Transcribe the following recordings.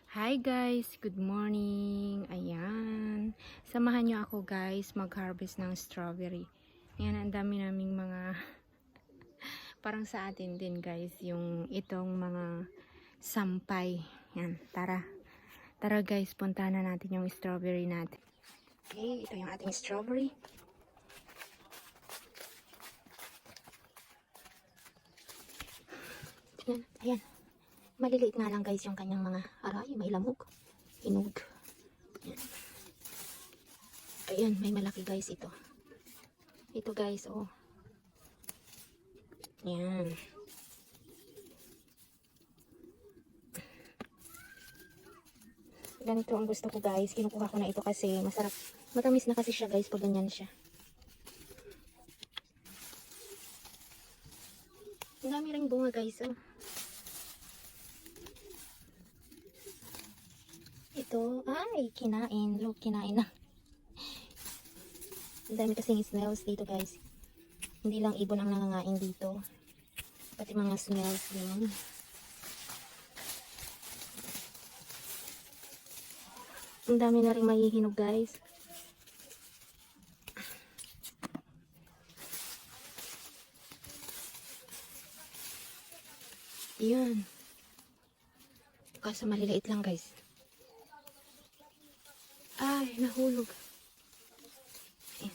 Hi guys, good morning. Ayan. Samahan nyo ako guys mag-harvest ng strawberry. Ayan, ang dami naming mga parang sa atin din guys, yung itong mga sampay. Ayan, tara. Tara guys, puntahan na natin yung strawberry natin. Okay, ito yung ating strawberry. Ayan, ayan. Maliliit nga lang guys yung kanyang mga aray, may lamog. Hinog. Ayan. Ayan, may malaki guys ito. Ito guys, oh. Ayan. Ganito ang gusto ko guys. Kinukuha ko na ito kasi masarap. Matamis na kasi siya guys pag ganyan siya. Ang dami ring bunga guys, oh. Ito, ay, kinain. Look, kinain na. Ang dami kasing snails dito guys. Hindi lang ibon ang nangangain dito. Pati mga snails din. Ang dami na rin mahihinog guys. Yan. Kaso maliliit lang guys. Ay, nahulog. Ayan.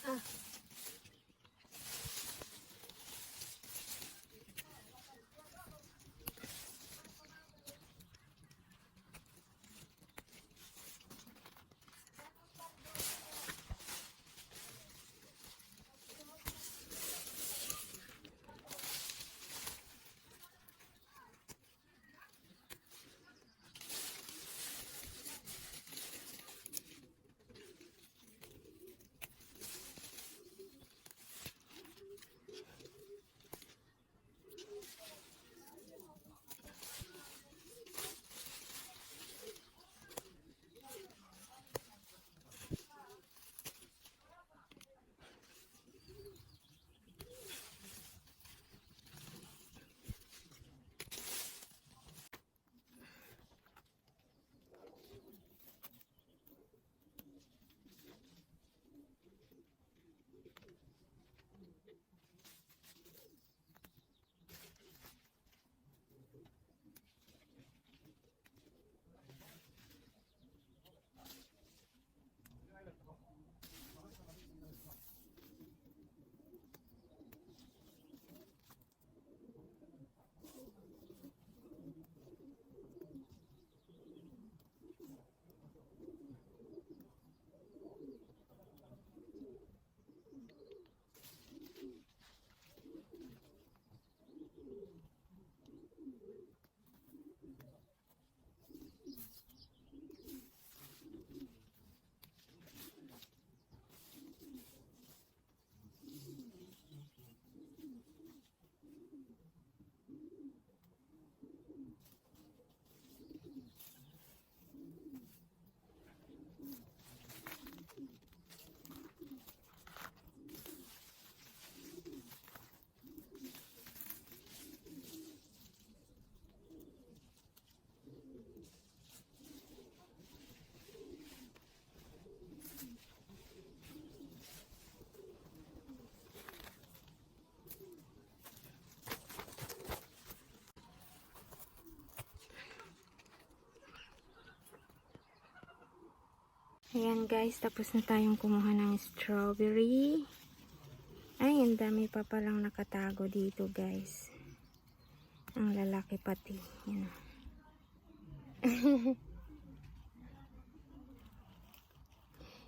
Ah. Ayan guys, tapos na tayong kumuha ng strawberry. Ay, ang dami pa palang nakatago dito guys. Ang lalaki pati. Yan.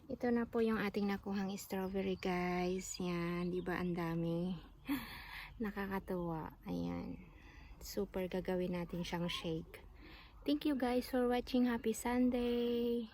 Ito na po yung ating nakuhang strawberry guys. Yan, di ba ang dami? Nakakatuwa. Ayan. Super gagawin natin siyang shake. Thank you guys for watching. Happy Sunday!